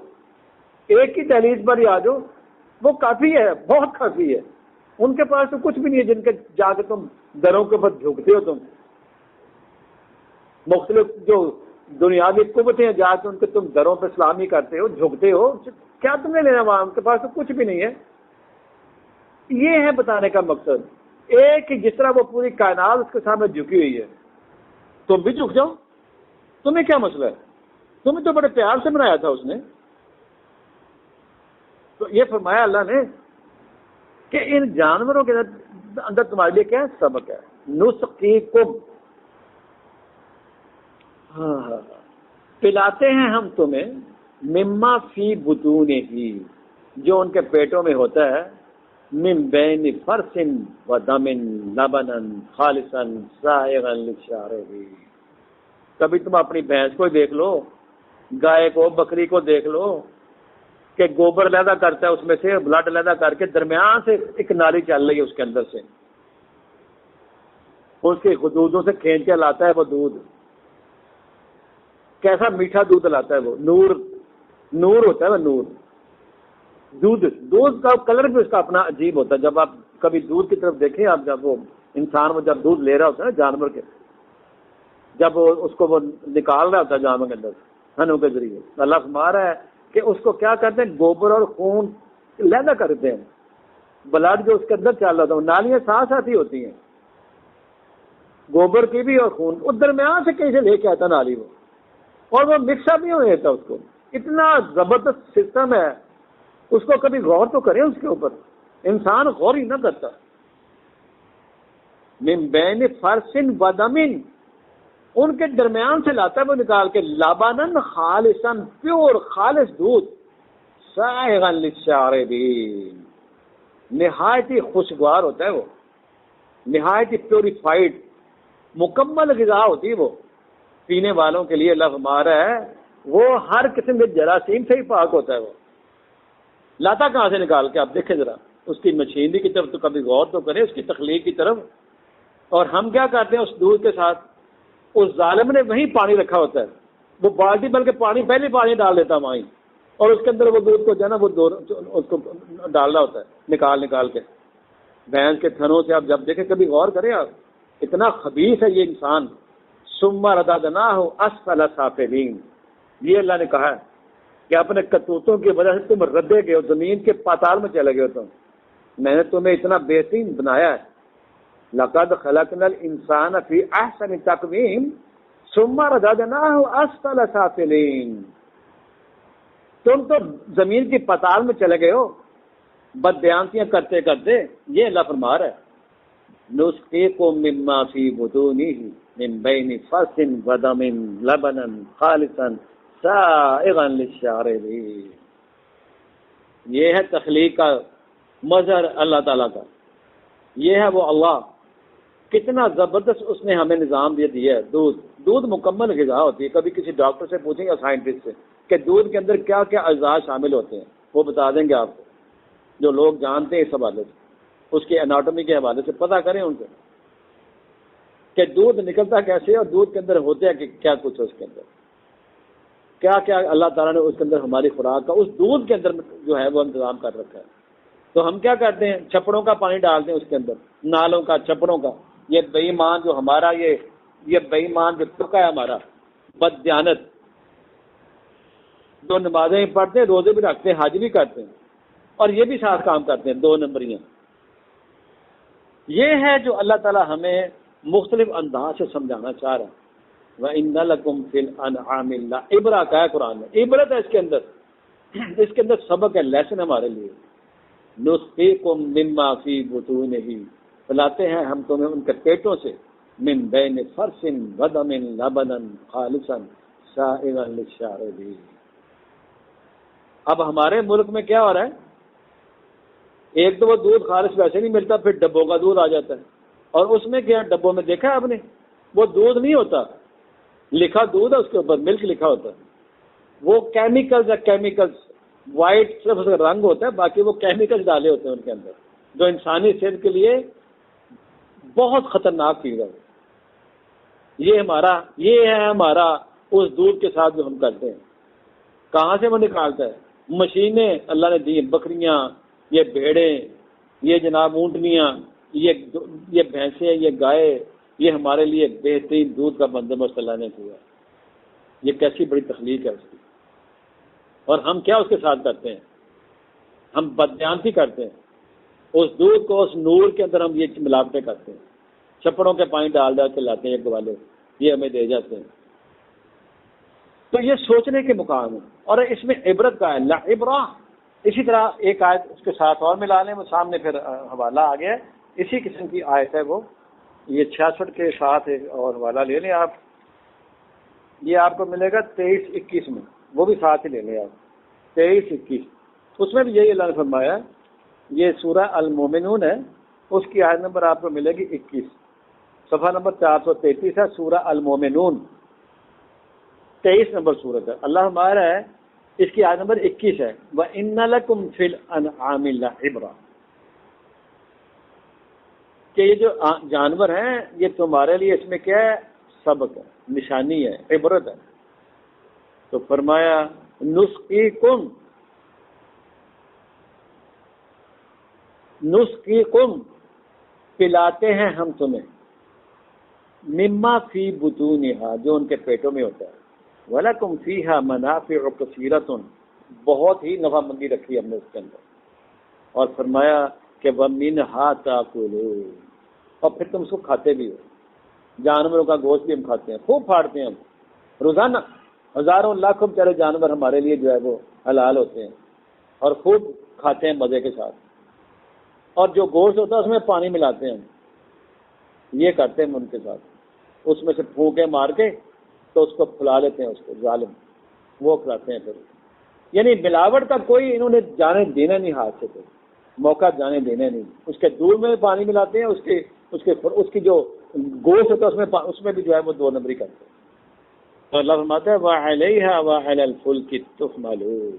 ایک ہی دہلیز پر ہی آ جاؤ، وہ کافی ہے، بہت کافی ہے. ان کے پاس تو کچھ بھی نہیں ہے جن کے جا کے تم دروں کے اوپر جھکتے ہو. تم مختلف جو دنیاوی قوتیں ہیں جا کے ان کے تم دروں پہ سلامی کرتے ہو، جھکتے ہو. کیا تم نے لینا وہاں؟ ان کے پاس تو کچھ بھی نہیں ہے. یہ ہے بتانے کا مقصد ایک ہی، جس طرح وہ پوری کائنات اس کے سامنے جھکی ہوئی ہے، تم بھی جھک جاؤ، تمہیں کیا مسئلہ ہے؟ تمہیں تو بڑے پیار سے بنایا تھا اس نے۔ تو یہ فرمایا اللہ نے کہ ان جانوروں کے اندر تمہارے لیے کیا سبق ہے، نسقیکم، پلاتے ہیں ہم تمہیں، مما فی بطونہ، جو ان کے پیٹوں میں ہوتا ہے، من بین فرث و دم لبنا خالصا سائغا للشاربین۔ کبھی تم اپنی بھینس کو دیکھ لو، گائے کو، بکری کو دیکھ لو کہ گوبر علیحدہ کرتا ہے، اس میں سے بلڈ علیحدہ کر کے درمیان سے ایک نالی چل رہی ہے، اس کے اندر سے اس کے خدودوں سے کھینچ کے لاتا ہے وہ دودھ، کیسا میٹھا دودھ لاتا ہے وہ، نور ہوتا ہے وہ نور۔ دودھ کا کلر بھی اس کا اپنا عجیب ہوتا ہے۔ جب آپ کبھی دودھ کی طرف دیکھیں آپ، جب وہ انسان وہ جب دودھ لے رہا ہوتا ہے نا جانور کے، جب وہ اس کو وہ نکال رہا ہوتا ہے جانور کے اندر تھنوں کے ذریعے، اللہ فرما رہا ہے کہ اس کو کیا کرتے ہیں، گوبر اور خون علیحدہ کرتے ہیں، بلڈ جو اس کے اندر چل رہا تھا، نالیاں ساتھ ساتھ ہی ہوتی ہیں، گوبر کی بھی اور خون، اس درمیان سے کہیں سے لے کے آتا نالی وہ، اور وہ مکس اپ نہیں ہونے دیتا اس کو۔ اتنا زبردست سسٹم ہے، اس کو کبھی غور تو کریں اس کے اوپر، انسان غور ہی نہ کرتا۔ من بین فرث و دم، ان کے درمیان سے لاتا ہے وہ نکال کے، لبنا خالصا، پیور خالص دودھ، سائغا للشاربین، نہایت ہی خوشگوار ہوتا ہے وہ، نہایت ہی پیوریفائڈ، مکمل غذا ہوتی ہے وہ پینے والوں کے لیے۔ اللہ فرما رہا ہے وہ ہر قسم کے جراثیم سے ہی پاک ہوتا ہے وہ۔ لاتا کہاں سے نکال کے؟ آپ دیکھیں ذرا اس کی مشینری کی طرف تو کبھی غور تو کریں، اس کی تخلیق کی طرف۔ اور ہم کیا کرتے ہیں اس دودھ کے ساتھ؟ اس ظالم نے وہیں پانی رکھا ہوتا ہے، وہ بالٹی بلکہ پانی پہلے پانی ڈال دیتا وہیں، اور اس کے اندر وہ دودھ کو جو ہے نا وہ اس کو ڈال رہا ہوتا ہے نکال کے بھینس کے تھنوں سے۔ آپ جب دیکھیں کبھی غور کریں آپ، اتنا خبیث ہے یہ انسان۔ ثم رددناہ اسفل سافلین، یہ اللہ نے کہا ہے کہ اپنے کرتوتوں کی وجہ سے تم ردے گئے ہو، زمین کے پاتال میں چلے گئے ہو تم، میں نے تمہیں اتنا بہترین بنایا ہے۔ لقد خلقنا الانسان فی احسن تقویم ثم رددناہ اسفل سافلین، تم تو زمین کی پاتال میں چلے گئے ہو بددیانتیاں کرتے کرتے۔ یہ اللہ فرما رہا ہے نسقیکم مما فی بطونہ من بین فرث و دم لبنا خالصا سائغا للشاربین۔ یہ ہے تخلیق کا مظہر اللہ تعالیٰ کا، یہ ہے وہ اللہ، کتنا زبردست اس نے ہمیں نظام دیا ہے۔ دودھ مکمل غذا ہوتی ہے۔ کبھی کسی ڈاکٹر سے پوچھیں یا سائنٹسٹ سے کہ دودھ کے اندر کیا کیا اجزاء شامل ہوتے ہیں، وہ بتا دیں گے آپ کو، جو لوگ جانتے ہیں اس حوالے سے، اس کے اناٹومی کے حوالے سے پتہ کریں ان سے کہ دودھ نکلتا کیسے ہے، اور دودھ کے اندر ہوتا ہے کہ کیا کچھ ہے اس کے اندر، کیا کیا اللہ تعالیٰ نے اس کے اندر ہماری خوراک کا اس دودھ کے اندر جو ہے وہ انتظام کر رکھا ہے۔ تو ہم کیا کرتے ہیں، چھپڑوں کا پانی ڈالتے ہیں اس کے اندر، نالوں کا، چھپڑوں کا۔ یہ بے ایمان جو ہمارا یہ بے ایمان جو طبقہ ہے ہمارا، بد دیانت، جو نمازیں پڑھتے ہیں، روزے بھی رکھتے ہیں، حج بھی کرتے ہیں، اور یہ بھی ساتھ کام کرتے ہیں، 2 نمبریاں۔ یہ ہے جو اللہ تعالیٰ ہمیں مختلف انداز سے سمجھانا چاہ رہا ہے۔ وَإِنَّ لَكُمْ فِي الْأَنْعَامِ لَعِبْرَةً، کہا ہے قرآن میں، عبرت ہے اس کے اندر سبق ہے، لیسن ہمارے لیے۔ نُسْقِيكُم مِّمَّا فِي بُطُونِهِ، پلاتے ہیں ہم تمہیں ان کے پیٹوں سے، مِن بَيْنِ فَرْثٍ وَدَمٍ لَبَنًا خَالِصًا سَائِغًا لِلشَّارِبِينَ۔ اب ہمارے ملک میں کیا ہو رہا ہے، ایک تو وہ دودھ خالص ویسے نہیں ملتا، پھر ڈبوں کا دودھ آ جاتا ہے، اور اس میں کیا ڈبوں میں دیکھا ہے آپ نے، وہ دودھ نہیں ہوتا، لکھا دودھ ہے، اس کے اوپر ملک لکھا ہوتا ہے، وہ کیمیکلز ہے، کیمیکلز، وائٹ صرف اس کا رنگ ہوتا ہے، باقی وہ کیمیکلز ڈالے ہوتے ہیں ان کے اندر، جو انسانی صحت کے لیے بہت خطرناک چیز ہے۔ یہ ہے ہمارا اس دودھ کے ساتھ جو ہم کرتے ہیں، کہاں سے وہ نکالتا ہے؟ مشینیں اللہ نے دی، بکریاں، یہ بھیڑیں، یہ جناب اونٹنیاں، یہ بھینسیں، یہ گائے، یہ ہمارے لیے بہترین دودھ کا بندوبست اللہ نے کیا۔ یہ کیسی بڑی تخلیق ہے اس کی، اور ہم کیا اس کے ساتھ کرتے ہیں؟ ہم بددیانتی کرتے ہیں، اس دودھ کو اس نور کے اندر ہم یہ ملاوٹیں کرتے ہیں، چھپڑوں کے پانی ڈال کے لاتے ہیں ایک والے، یہ ہمیں دے جاتے ہیں۔ تو یہ سوچنے کے مقام ہے، اور اس میں عبرت کا ہے، لا عبرہ۔ اسی طرح ایک آیت اس کے ساتھ اور ملا لیں، وہ سامنے پھر حوالہ آ گیا ہے، اسی قسم کی آیت ہے وہ، یہ 66 کے ساتھ ایک اور حوالہ لے لیں آپ، یہ آپ کو ملے گا 23-21 میں، وہ بھی ساتھ ہی لے لیں آپ، 23-21، اس میں بھی یہی اللہ نے فرمایا۔ یہ سورہ المومنون ہے، اس کی آیت نمبر آپ کو ملے گی 21، صفحہ نمبر 433 ہے، سورہ المومنون، 23 نمبر سورت ہے۔ اللہ ہمارا ہے، اس کی آیت نمبر 21 ہے، وَإِنَّ لَكُمْ فِي الْأَنْعَامِ لَعِبْرَةً، کہ یہ جو جانور ہیں یہ تمہارے لیے اس میں کیا ہے؟ سبق ہے، نشانی ہے، عبرت ہے۔ تو فرمایا نسقیکم پلاتے ہیں ہم تمہیں، مما فی بطونہا، جو ان کے پیٹوں میں ہوتا ہے، وَلَكُمْ فِيهَا مَنَافِعُ كَثِيرَةٌ، بہت ہی نفع مندی رکھی ہم نے اس کے اندر، اور فرمایا کہ وَمِنْهَا تَأْكُلُونَ، اور پھر تم اس کو کھاتے بھی ہو، جانوروں کا گوشت بھی ہم کھاتے ہیں، خوب پھاڑتے ہیں ہم روزانہ، ہزاروں لاکھوں بیچارے جانور ہمارے لیے جو ہے وہ حلال ہوتے ہیں، اور خوب کھاتے ہیں مزے کے ساتھ، اور جو گوشت ہوتا ہے اس میں پانی ملاتے ہیں ہم، یہ کرتے ہیں ان کے ساتھ، اس میں سے پھونکے مار کے تو اس کو پھلا لیتے ہیں، اس کو ظالم وہ کھلاتے ہیں پھر، یعنی ملاوٹ کا کوئی انہوں نے جانے دینا نہیں، ہاتھ سے کوئی موقع جانے دینا نہیں، اس کے دودھ میں پانی ملاتے ہیں، اس کی جو گوشت ہوتا ہے اس میں بھی جو ہے وہ 2 نمبری کرتے ہیں۔ تو اللہ فرماتا ہے وَعَلَيْهَا وَعَلَى الْفُلْكِ تُحْمَلُونَ،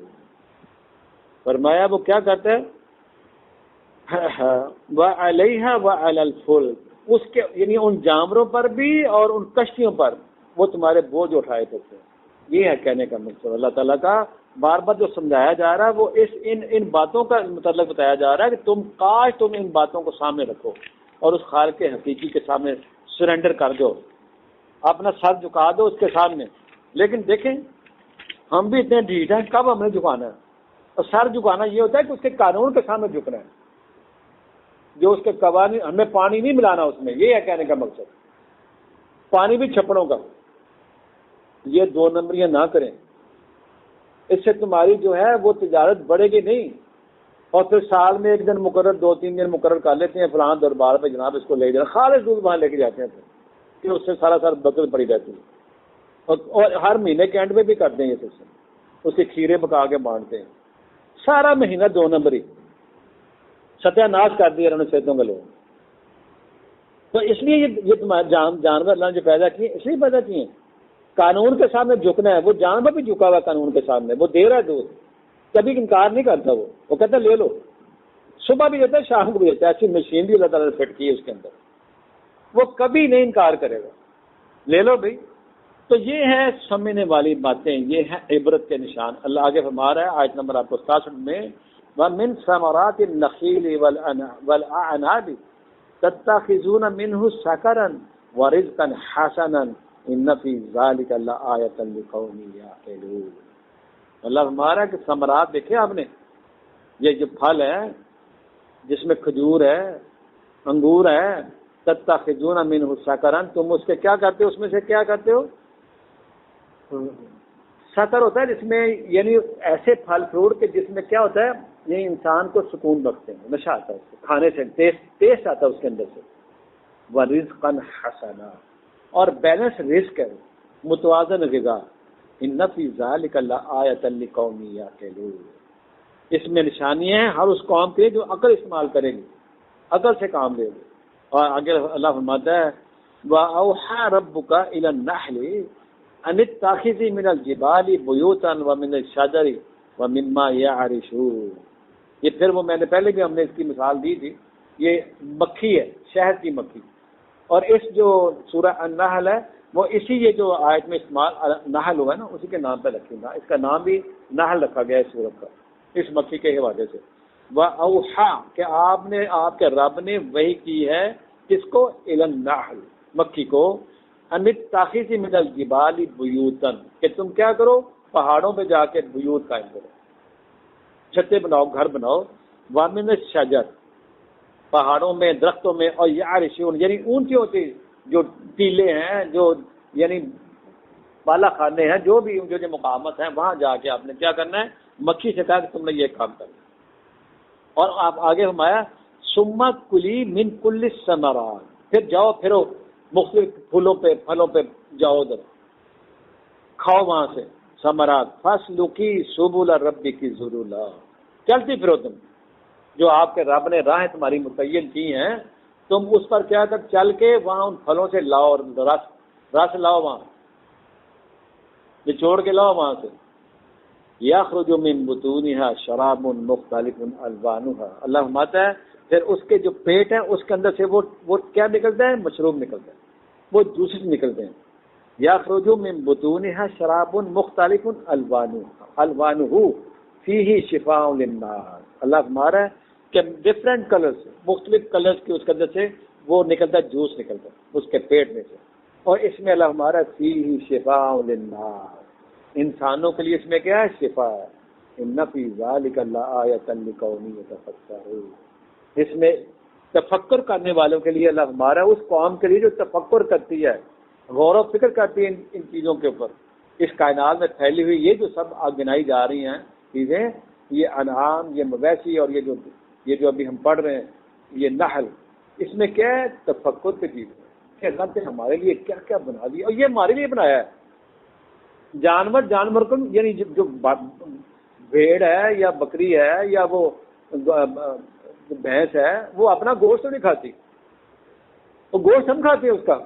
فرمایا وہ کیا کرتا ہے، وَعَلَيْهَا وَعَلَى الْفُلْكِ، اس کے یعنی ان جانوروں پر بھی اور ان کشتیوں پر وہ تمہارے بوجھ اٹھائے کرتے ہیں۔ یہ ہے کہنے کا مقصد اللہ تعالیٰ کا، بار بار جو سمجھایا جا رہا ہے وہ ان باتوں کا متعلق بتایا جا رہا ہے کہ تم ان باتوں کو سامنے رکھو اور اس خالق حقیقی کے سامنے سرنڈر کر دو، اپنا سر جھکا دو اس کے سامنے۔ لیکن دیکھیں ہم بھی اتنے ڈھیٹ ہیں، کب ہمیں جھکانا ہے؟ اور سر جھکانا یہ ہوتا ہے کہ اس کے قانون کے سامنے جھکنا ہے، جو اس کے قوانین، ہمیں پانی نہیں ملانا اس میں، یہ ہے کہنے کا مقصد، پانی بھی چھپڑوں کا، یہ 2 نمبریاں نہ کریں، اس سے تمہاری جو ہے وہ تجارت بڑھے گی نہیں، اور پھر سال میں ایک دن مقرر 2-3 دن مقرر کر لیتے ہیں فلاں دربار پہ، جناب اس کو لے جانا، خالص دودھ وہاں لے کے جاتے ہیں کہ اس سے سارا سال بکر پڑی رہتی ہے، اور ہر مہینے کے اینڈ میں بھی کرتے ہیں یہ سسٹم، اس کے کھیرے پکا کے بانٹتے ہیں، سارا مہینہ 2 نمبری ستیہ ناش کر دیا انہوں نے صحتوں کے لوگ۔ تو اس لیے یہ تمہارے جانور اللہ نے جو پیدا کیے اس لیے پیدا کیے ہیں، قانون کے سامنے جھکنا ہے، وہ جانور بھی جھکا ہوا قانون کے سامنے، وہ دے رہا ہے دودھ، کبھی انکار نہیں کرتا، وہ کہتا ہے لے لو، صبح بھی دیتا ہے شام کو بھی دیتا ہے، ایسی مشین بھی اللہ تعالیٰ نے فٹ کی ہے اس کے اندر، وہ کبھی نہیں انکار کرے گا، لے لو بھائی۔ تو یہ ہے سمجھنے والی باتیں، یہ ہے عبرت کے نشان۔ اللہ آگے فرما رہا ہے آیت نمبر آپ کو 67 میں، وَمِن ثَمَرَاتِ النَّخِيلِ وَالْأَعْنَابِ تَتَّخِذُونَ مِنْهُ سَكَرًا وَرِزْقًا حَسَنًا إِنَّ فِي ذَلِكَ لَآيَةً لِقَوْمٍ يَعْقِلُونَ۔ اللہ فرما رہا ہے کہ ثمرات دیکھے آپ نے، یہ جو پھل ہے جس میں کھجور ہے، انگور ہے، تَتَّخِذُونَ مِنْهُ سَكَرًا، تم اس کے کیا کرتے ہو، اس میں سے کیا کرتے ہو؟ سکر ہوتا ہے جس میں یعنی ایسے پھل فروٹ کے جس میں کیا ہوتا ہے، یہ انسان کو سکون بخشتے ہیں، نشہ آتا ہے اس کو کھانے سے، ٹیسٹ آتا ہے اس کے اندر سے، وَرِزْقًا حَسَنًا، اور بیلنس رزق ہے، متوازن غذا، إِنَّ فِي ذَلِكَ لَآيَةً لِقَوْمٍ يَعْقِلُونَ، اس میں نشانی ہے ہر اس قوم کے جو عقل استعمال کرے گی، عقل سے کام لے گی۔ اور آگے اللہ فرماتا ہے وَأَوْحَى رَبُّكَ إِلَى النَّحْلِ أَنِ اتَّخِذِي مِنَ الْجِبَالِ بُيُوتًا وَمِنَ الشَّجَرِ وَمِمَّا يَعْرِشُونَ، یہ پھر وہ میں نے پہلے بھی ہم نے اس کی مثال دی تھی، یہ مکھی ہے، شہد کی مکھی، اور اس جو سورہ النحل ہے وہ اسی یہ جو آیت میں استعمال نحل ہوا ہے نا اسی کے نام پہ رکھی گا، اس کا نام بھی نحل رکھا گیا ہے سورت کا اس مکھی کے حوالے سے۔ وَأَوْحَى کہ آپ کے رب نے وحی کی ہے کس کو، إِلَى النَّحْلِ مکھی کو، أَنِ اتَّخِذِي مِنَ الْجِبَالِ بُيُوتًا کہ تم کیا کرو، پہاڑوں پہ جا کے بیوت قائم کرو، چھتے بناؤ، گھر بناؤ، وَمِنَ الشَّجَرِ پہاڑوں میں، درختوں میں، اور یعرشون یعنی اونچے اونچے جو ٹیلے ہیں، جو یعنی بالا خانے ہیں، جو بھی جو مقامات ہیں، وہاں جا کے آپ نے کیا کرنا ہے؟ مکھی سے کہا کہ تم نے یہ کام کرنا ہے۔ اور آپ آگے فرمایا ثم کلی من کل الثمرات، پھر جاؤ پھرو مختلف پھولوں پہ، پھلوں پہ جاؤ، ادھر کھاؤ وہاں سے ثمرات، فاسلکی سبل ربک ذللا، چلتی پھرو تم، جو آپ کے رب نے راہیں تمہاری متعین کی ہیں، تم اس پر کیا کر چل کے وہاں ان پھلوں سے لاؤ، اور رس لاؤ، وہاں نچوڑ کے لاؤ وہاں سے۔ یخرج من بطونها شراب مختلف الوانها، اللہ فرماتا ہے پھر اس کے جو پیٹ ہیں اس کے اندر سے وہ کیا نکلتا ہے؟ مشروب نکلتا ہے، وہ جوسز نکلتے ہیں۔ یخرج من بطونها شراب مختلف الوانه فیہ شفاء للناس، اللہ فرما رہا ہے کہ ڈفرینٹ کلرز، مختلف کلرز کے اس کے اندر سے وہ نکلتا ہے، جوس نکلتا ہے اس کے پیٹ میں سے، اور اس میں اللہ فرما رہا ہے فیہ شفاء للناس، انسانوں کے لیے اس میں کیا ہے؟ شفا ہے۔ ان فی ذلک لآیۃ لقوم یتفکرون، اس میں تفکر کرنے والوں کے لیے اللہ ہمارا اس قوم کے لیے جو تفکر کرتی ہے، غور و فکر کرتی ہے ان چیزوں کے اوپر، اس کائنات میں پھیلی ہوئی یہ جو سب گنائی جا رہی ہیں چیزیں، یہ انعام، یہ مویشی، اور یہ جو ابھی ہم پڑھ رہے ہیں یہ نحل، اس میں کیا ہے؟ تفکر کی چیز ہے کہ اللہ نے ہمارے لیے کیا کیا بنا دیا، اور یہ ہمارے لیے بنایا ہے۔ جانور کو یعنی جو بھیڑ ہے یا بکری ہے یا وہ بھینس ہے، وہ اپنا گوشت تو نہیں کھاتی، وہ گوشت ہم کھاتے ہیں، اس کا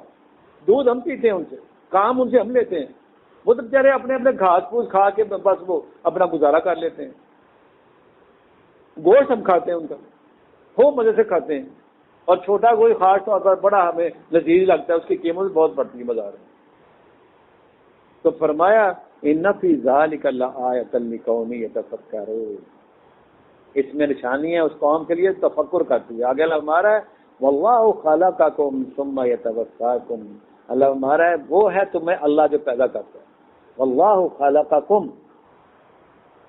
دودھ ہم پیتے ہیں، ان سے کام ان سے ہم لیتے ہیں، وہ تو بیچارے اپنے اپنے گھاس پھوس کھا کے بس وہ اپنا گزارا کر لیتے ہیں۔ گوشت ہم کھاتے ہیں ان کا، خوب مزے سے کھاتے ہیں، اور چھوٹا کوئی خاص طور پر بڑا ہمیں لذیذ لگتا ہے، اس کی قیمت بہت بڑھتی ہے بازار میں۔ تو فرمایا ان فی ذلک لآیۃ لقوم یتفکرون، اس میں نشانی ہے اس قوم کے لیے تفکر کرتی ہے۔ آگے اللہ ہمارا ہے واللہ خلقکم ثم یتوفاکم، اللہ ہمارا ہے وہ ہے تمہیں اللہ جو پیدا کرتا ہے، واللہ خلقکم،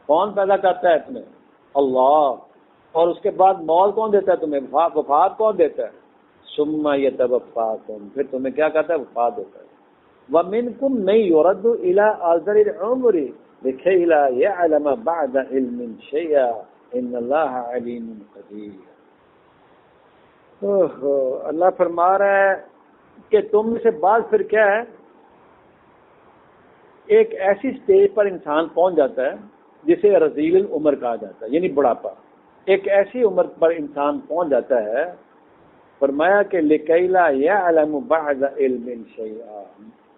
کون پیدا کرتا ہے تمہیں؟ اللہ، اور اس کے بعد موت کون دیتا ہے تمہیں؟ وفات کون دیتا ہے؟ ثم یتوفاکم، پھر تمہیں کیا کرتا ہے؟ وفات دیتا ہے۔ وَمِنْكُمْ مَن يُرَدُّ إِلَىٰ أَرْذَلِ الْعُمُرِ لِكَيْ لَا يَعْلَمَ بَعْدَ عِلْمٍ شَيْئًا إِنَّ اللَّهَ عَلِيمٌ قَدِيرٌ۔ اللہ فرما رہا ہے کہ تم میں سے بعض پھر کیا ہے، ایک ایسی سٹیج پر انسان پہنچ جاتا ہے جسے رذیل العمر کہا جاتا ہے، یعنی بڑھاپا، ایک ایسی عمر پر انسان پہنچ جاتا ہے، فرمایا کہ لِكَيْ لَا يَعْلَمُ بَعْدَ عِلْمٍ شَيْئًا،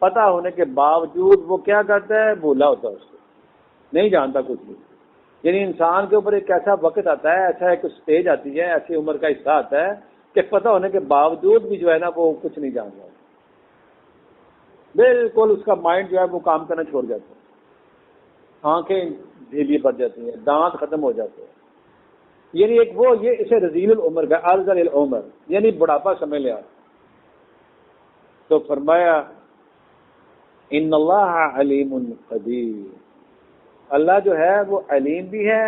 پتہ ہونے کے باوجود وہ کیا کرتا ہے؟ بھولا ہوتا ہے، اس کو نہیں جانتا کچھ بھی۔ یعنی انسان کے اوپر ایک ایسا وقت آتا ہے، ایسا ایک سٹیج آتی ہے، ایسی عمر کا حصہ آتا ہے کہ پتہ ہونے کے باوجود بھی جو ہے نا وہ کچھ نہیں جانتا، بالکل اس کا مائنڈ جو ہے وہ کام کرنا چھوڑ جاتا ہے، آنکھیں ڈھیلی پڑ جاتی ہیں، دانت ختم ہو جاتے ہیں، یعنی ایک وہ یہ اسے رذیل العمر کا، ارذل العمر یعنی بڑھاپا سمجھ لیا۔ تو فرمایا ان اللہ علیم قدیر، اللہ جو ہے وہ علیم بھی ہے،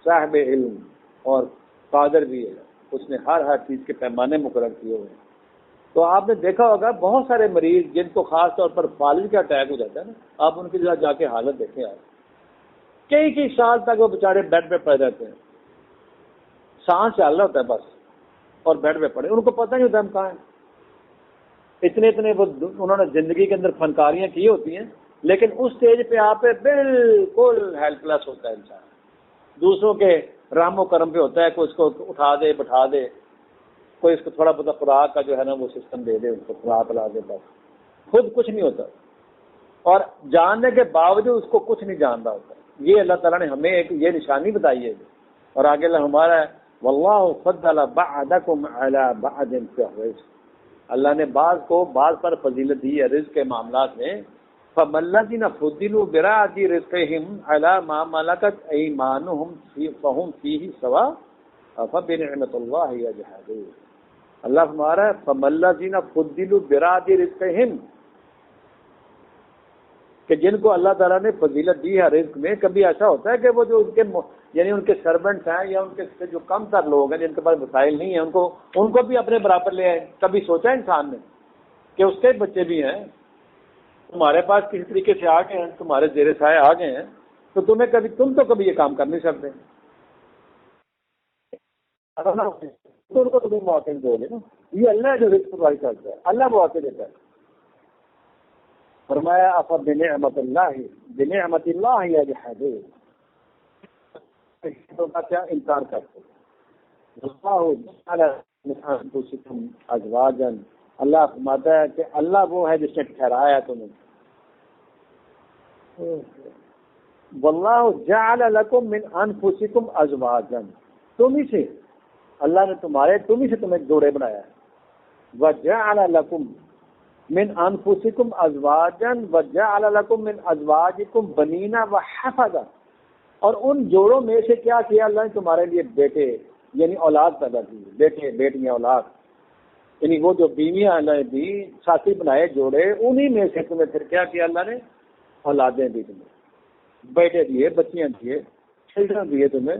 صاحب علم اور قادر بھی ہے، اس نے ہر چیز کے پیمانے مقرر کیے ہوئے ہیں۔ تو آپ نے دیکھا ہوگا بہت سارے مریض جن کو خاص طور پر فالج کا اٹیک ہو جاتا ہے نا، آپ ان کی جا کے حالت دیکھیں، آپ کئی سال تک وہ بیچارے بیڈ پہ پڑے رہتے ہیں، سانس چل رہا ہوتا ہے بس، اور بیڈ پہ پڑے، ان کو پتہ نہیں ہوتا ہم کہاں ہیں، اتنے انہوں نے زندگی کے اندر فنکاریاں کی ہوتی ہیں، لیکن اس سٹیج پہ آپ بالکل ہیلپ لیس ہوتا ہے انسان، دوسروں کے رحم و کرم پہ ہوتا ہے، کوئی اس کو اٹھا دے بٹھا دے، کوئی اس کو تھوڑا بہت خوراک کا جو ہے نا وہ سسٹم دے دے، اس کو خوراک لا دے، بس خود کچھ نہیں ہوتا، اور جاننے کے باوجود اس کو کچھ نہیں جانتا ہوتا۔ یہ اللہ تعالیٰ نے ہمیں ایک یہ نشانی بتائی ہے، اور آگے اللہ ہمارا ہے واللہ فضل بعضکم علی بعض فی الرزق، اللہ نے بعض کو بعض پر فضیلت دی ہے رزق کے معاملات میں، فَمَا الَّذِينَ فُضِّلُوا بِرَعْدِ رِزْقِهِمْ عَلَىٰ مَا مَلَكَتْ أَيْمَانُهُمْ فَهُمْ فِيهِ سَوَاءٌ فَبِنِعْمَةِ اللَّهِ يَجْحَدُونَ، اللہ ہمارا فَمَا الَّذِينَ فُضِّلُوا بِرَعْدِ رِزْقِهِمْ، کہ جن کو اللہ تعالیٰ نے فضیلت دی ہے رزق میں، کبھی ایسا ہوتا ہے کہ وہ جو ان کے یعنی ان کے سرونٹس ہیں یا ان کے سے جو کم تر لوگ ہیں جن کے پاس وسائل نہیں ہیں ان کو بھی اپنے برابر لے آئے. کبھی سوچا انسان نے کہ اس کے بچے بھی ہیں, تمہارے پاس کسی طریقے سے آ گئے ہیں, تمہارے زیر سایہ آ گئے ہیں, تو تم تو کبھی یہ کام کر نہیں سکتے. تو ان کو تمہیں مواقع دو گے نا. یہ اللہ جو رزق پرووائڈ کرتا ہے, اللہ مواقع دیتا ہے. فرمایا افا بنعمت اللہ یجحدون, کا کیا انکار کرتے. ازواجا, اللہ فرماتا ہے کہ اللہ وہ ہے جس نے ٹھہرایا تمہیں. واللہ جعل لکم من انفسکم ازواجا, تم ہی سے اللہ نے تم ہی سے تمہیں جوڑے بنایا ہے. وجعل لکم من انفسکم ازواجا وجعل لکم من ازواجکم بنینا وحفظا, اور ان جوڑوں میں سے کیا کیا اللہ نے تمہارے لیے بیٹے یعنی اولاد پیدا کی, بیٹے بیٹیاں اولاد, یعنی وہ جو بیویاں اللہ نے دی, ساتھی بنائے جوڑے, انہی میں سے تمہیں پھر کیا کیا اللہ نے اولادیں دی, تمہیں بیٹے دیے, بچیاں دیے, چلڈرن دیے تمہیں.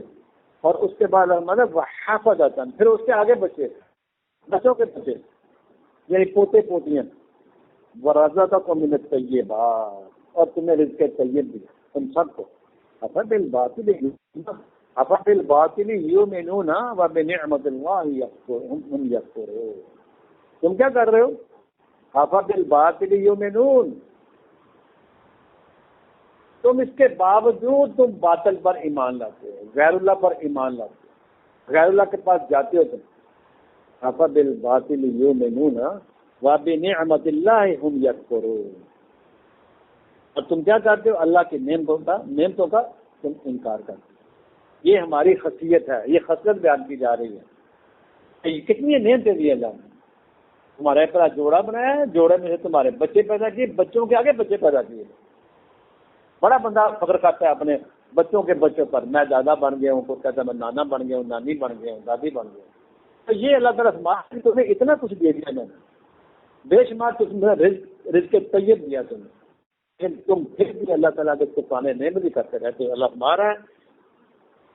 اور اس کے بعد مطلب وحفظا, پھر اس کے آگے بچوں کے بچے یعنی پوتے پوتیاں. ورزقکم من الطیبات, اور تمہیں رزق طیب دیا تم سب کو. افبالباطل یؤمنون وبنعمت اللہ هم یکفرون. تم کیا کر رہے ہو؟ افبالباطل یؤمنون, تم اس کے باوجود تم باطل پر ایمان لاتے ہو, غیر اللہ پر ایمان لاتے ہو, غیر اللہ کے پاس جاتے ہو تم. افبالباطل یؤمنون وبنعمت اللہ هم یکفرون, اور تم کیا کرتے ہو؟ اللہ کی نعمتوں کا تم انکار کرتے ہو. یہ ہماری خصیت ہے, یہ خصلت بیان کی جا رہی ہے. کتنی نعمتیں دی اللہ نے, تمہارے پاس جوڑا بنایا ہے, جوڑے میں سے تمہارے بچے پیدا کیے, بچوں کے آگے بچے پیدا کیے. بڑا بندہ فخر کرتا ہے اپنے بچوں کے بچوں پر, میں دادا بن گیا ہوں, کو کہتا ہے میں نانا بن گیا ہوں, نانی بن گیا ہوں, دادی بن گیا ہوں. تو یہ اللہ تعالیٰ تمہیں اتنا کچھ دے دیا میں نے, بے شمار تمہیں رزق طیب دیا تمہیں, تم پھر بھی اللہ تعالیٰ کے قربانے نعمت بھی کرتے رہتے ہو. اللہ ہمارا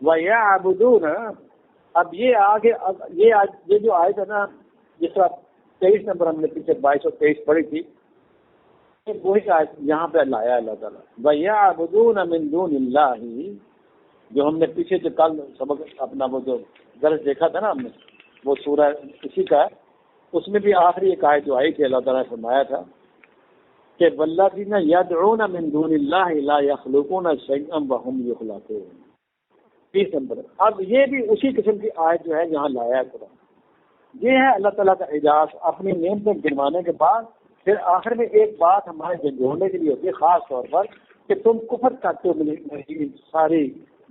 وَيَعْبُدُونَ, اب یہ آگے یہ جو آیت ہے نا, جس طرح 23 نمبر ہم نے پیچھے 22 اور 23 پڑھی تھی, وہی آیت یہاں پہ لایا اللہ تعالیٰ. وَيَعْبُدُونَ مِن دُونِ اللَّهِ, جو ہم نے پیچھے جو کل سبق اپنا وہ جو درس دیکھا تھا نا ہم نے, وہ سورہ اسی کا ہے, اس میں بھی آخری ایک آیت جو آئی تھی اللہ تعالیٰ نے فرمایا تھا کہ والذین یدعون من دون اللہ لا یخلقون شیئا وهم یخلقون. 30 نمبر. اب یہ بھی اسی قسم کی آیت جو ہے یہاں لایا ہے قرآن. یہ ہے اللہ تعالیٰ کا اعجاز. اپنی نعمتیں گنوانے کے بعد پھر آخر میں ایک بات ہمارے جھنجھوڑنے کے لیے ہوتی ہے, خاص طور پر کہ تم کفر کرتے ہو میری ساری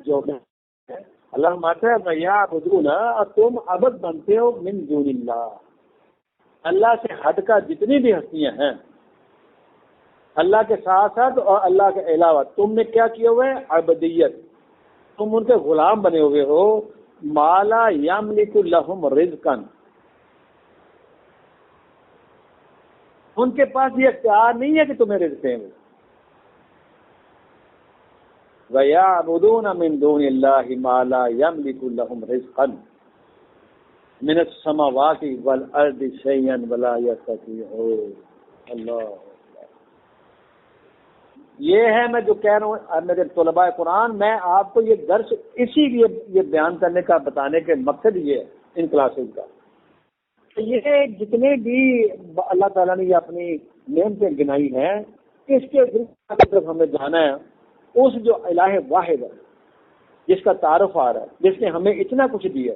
جو ہے. اللہ ماتا ہے وَيَعْبُدُونَ, اور تم عبد بنتے ہو من دون اللہ, اللہ سے ہٹ کر جتنی بھی ہستیاں ہیں, اللہ کے ساتھ ساتھ اور اللہ کے علاوہ تم نے کیا کیا ہوا ہے؟ عبدیت. تم ان کے غلام بنے ہوئے ہو. مالا یملک لہم رزقا, ان کے پاس یہ اختیار نہیں ہے کہ تمہیں رزق دیں. وَيَعْبُدُونَ مِن دُونِ اللَّهِ مَا لَا يَمْلِكُ لَهُمْ رِزْقًا مِنَ السَّمَاوَاتِ وَالْأَرْضِ شَيْئًا وَلَا يَسْتَطِيعُونَ. اللہ, یہ ہے میں جو کہہ رہا ہوں میرے طلباء قرآن, میں آپ کو یہ درس اسی لیے یہ بیان کرنے کا, بتانے کے مقصد یہ ہے ان کلاسز کا. یہ جتنے بھی اللہ تعالیٰ نے یہ اپنی نعمتیں گنائی ہیں, اس کے طرف ہمیں جانا ہے. اس جو الہ واحد ہے جس کا تعارف آ رہا ہے, جس نے ہمیں اتنا کچھ دیا.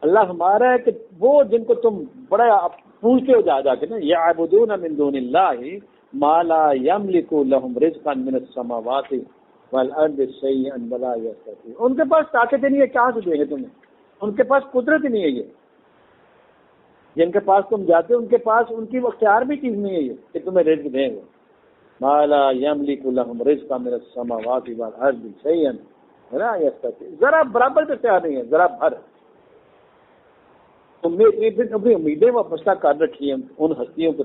اللہ ہمارا ہے کہ وہ جن کو تم بڑا پوچھتے ہو جا کے نا, یعبدون من دون اللہ ما لا یملک لہم رزقا من السماوات والارض شیئا ولا یستطیعون. ان کے پاس طاقت نہیں ہے, کہاں سے دیں گے تمہیں؟ ان کے پاس قدرت نہیں ہے. یہ جن کے پاس تم جاتے ہو ان کے پاس ان کی اختیار بھی چیز نہیں ہے یہ کہ تمہیں رزق دیں گے. ما لا یملک لہم رزقا من السماوات والارض شیئا ولا یستطیعون. ذرا برابر سے اختیار نہیں ہے, ذرا بھر. تم نے اپنی امیدیں وابستہ کر رکھی ہیں ان ہستیوں پر.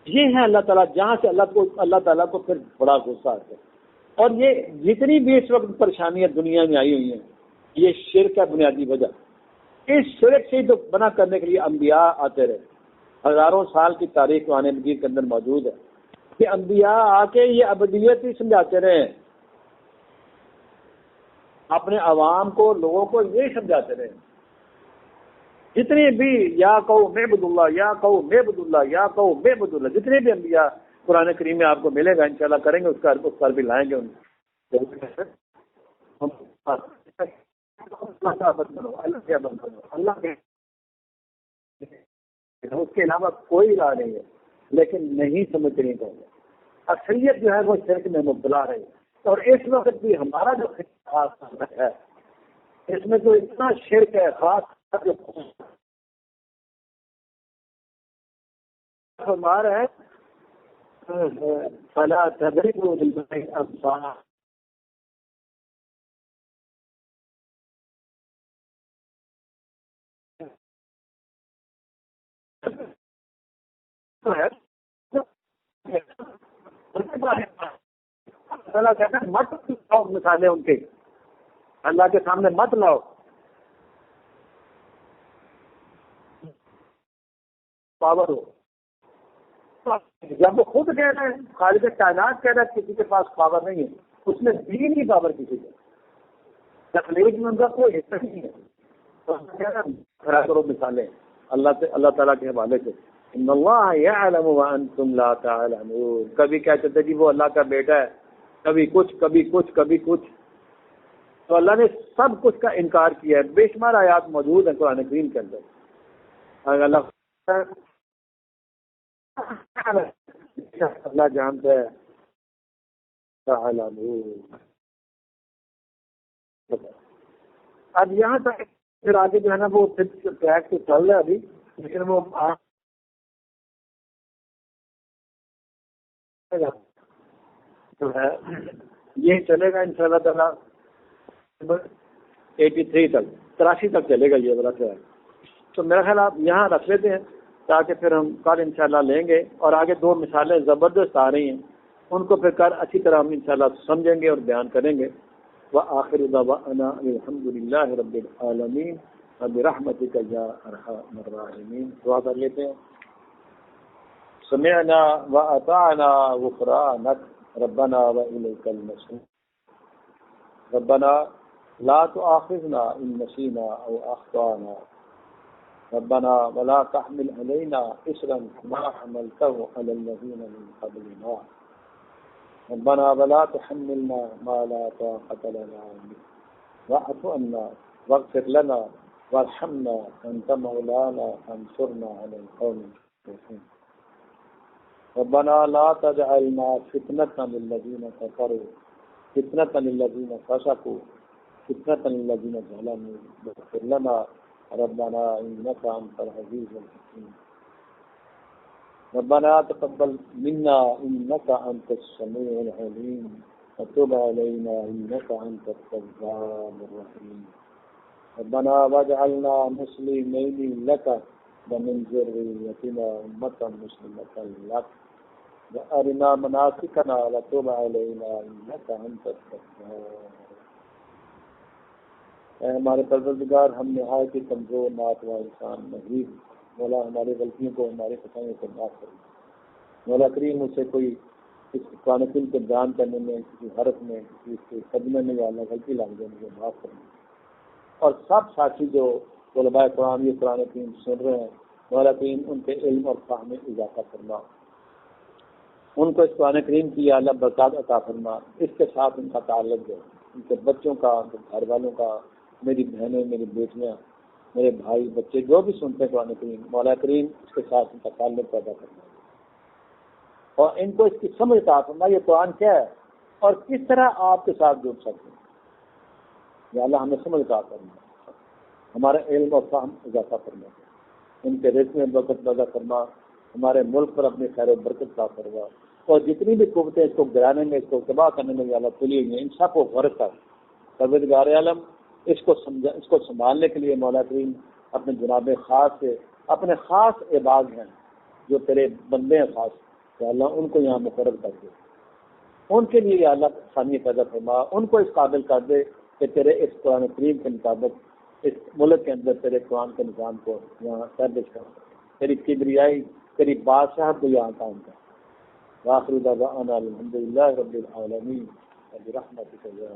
یہ ہے اللہ تعالیٰ, جہاں سے اللہ تعالیٰ کو پھر بڑا غصہ آتا ہے. اور یہ جتنی بھی اس وقت پریشانیاں دنیا میں آئی ہوئی ہیں یہ شرک کا بنیادی وجہ. اس شرک سے تو بنا کرنے کے لیے انبیاء آتے رہے. ہزاروں سال کی تاریخ قرآن مجید کے اندر موجود ہے کہ انبیاء آ کے یہ ابدیت ہی سمجھاتے رہے ہیں، اپنے عوام کو، لوگوں کو یہ سمجھاتے رہے. جتنے بھی یا قوم اعبدوا اللہ، یا قوم اعبدوا اللہ، یا قوم اعبدوا اللہ، جتنے بھی انبیاء قرآن کریم میں آپ کو ملے گا انشاءاللہ کریں گے، اس پر بھی لائیں گے ان اللہ کے اس کے علاوہ کوئی راہ نہیں ہے، لیکن نہیں سمجھ نہیں پاؤں گا. اکثریت جو ہے وہ شرک میں مبتلا رہی ہے. اور اس وقت بھی ہمارا جو خاص ہے اس میں تو اتنا شرک ہے خاص جو ہمارا ہے فلا تضربوا لله الأمثال. اللہ کہتا ہے مت لاؤ مثالیں ان کے، اللہ کے سامنے مت لاؤ. پاور ہو جب وہ خود کہہ رہے ہیں، خالق کائنات کہہ رہا ہے کسی کے پاس پاور نہیں ہے، اس میں بھی نہیں پاور کسی کو، تخلیق میں ان کا کوئی حصہ نہیں ہے. کھڑا کرو مثالیں اللہ سے، اللہ تعالیٰ کے حوالے سے. ان اللہ یعلم وانتم لا تعلمون. کبھی کہتے تھے کہ وہ اللہ کا بیٹا ہے، کبھی کچھ کبھی کچھ کبھی کچھ. تو اللہ نے سب کچھ کا انکار کیا ہے. بے شمار آیات موجود ہیں قرآن کریم کے اندر. اللہ اللہ جانتا ہے. اب یہاں تک پھر آگے جو ہے نا وہ ٹریک تو چل رہا ہے ابھی، لیکن وہ جو ہے یہ چلے گا انشاءاللہ تعالیٰ 83 تک، 83 تک چلے گا یہ والا ٹریک. تو میرا خیال آپ یہاں رکھ لیتے ہیں تاکہ پھر ہم کل انشاءاللہ لیں گے. اور آگے 2 مثالیں زبردست آ رہی ہیں، ان کو پھر کل اچھی طرح ہم انشاءاللہ سمجھیں گے اور بیان کریں گے. وآخر دعوانا الحمد للہ رب العالمین برحمتک یا ارحم الراحمین. دعا کر لیتے ہیں. سمعنا واطعنا غفرانک ربنا والیک المصیر. ربنا لا تؤاخذنا ان نسینا او اخطانا ربنا ولا تحمل علينا إصرا كما حملته على الذين من قبلنا ربنا ولا تحملنا ما لا طاقة لنا به واعف عنا واغفر لنا وارحمنا أنت مولانا فانصرنا على القوم الكافرين ربنا لا تجعلنا فتنة للذين كفروا فتنة للذين فسقوا فتنة للذين ظلموا واغفر لنا ربنا انك انت العزيز الحكيم ربنا تقبل منا انك انت السميع العليم وتب علينا انك انت التواب الرحيم ربنا واجعلنا مسلمين لك ومن ذريتنا امة مسلمة لك وارنا مناسكنا وتب علينا انك انت التواب. اے ہمارے پروردگار، ہم نہایت ہی کمزور ناتواں انسان نہیں. مولا ہماری غلطیوں کو، ہماری خطائیوں کو معاف کرنا. مولا کریم مجھ سے کوئی اس قرآن کریم کو بیان کرنے میں، کسی حرف میں، کسی قدمے میں یا اللہ غلطی لگ جائے مجھے معاف کرنا. اور سب ساتھی جو طلباء قرآن یہ قرآن کریم سن رہے ہیں، مولا کریم ان کے علم اور فہم میں اضافہ کرنا، ان کو اس قرآن کریم کی یا اللہ برکات عطا فرما. اس کے ساتھ ان کا تعلق جو ان کے بچوں کا، ان کے گھر والوں کا، میری بہنیں، میری بیٹیاں، میرے بھائی، بچے جو بھی سنتے ہیں قرآن کریم، مولا کریم اس کے ساتھ ان کا تعلق پیدا کرنا اور ان کو اس کی سمجھ عطا فرما یہ قرآن کیا ہے اور کس طرح آپ کے ساتھ جڑ سکتے ہیں. یا اللہ ہمیں سمجھ عطا فرما، ہمارا علم اور فہم اضافہ فرما، ان کے رزق میں برکت پیدا فرما، ہمارے ملک پر اپنی خیر و برکت عطا فرما. اور جتنی بھی قوتیں اس کو گرانے میں، اس کو تباہ کرنے میں یا اللہ تلی ہوئی ہیں، ان سب کو غرق کر. پروردگار عالم اس کو سنبھالنے کے لیے مولا کریم اپنے جناب خاص سے، اپنے خاص عباد ہیں جو تیرے بندے ہیں خاص، یا اللہ ان کو یہاں مقرر کر دے. ان کے لیے یا اللہ آسانی پیدا فرما، ان کو اس قابل کر دے کہ تیرے اس قرآن کریم کے مطابق اس ملک کے اندر تیرے قرآن کے نظام کو یہاں اسٹیبلش کر، تیری کبریائی، تیری بادشاہت کو یہاں قائم کر۔ وآخر دعوانا الحمدللہ رب العالمین برحمتک یا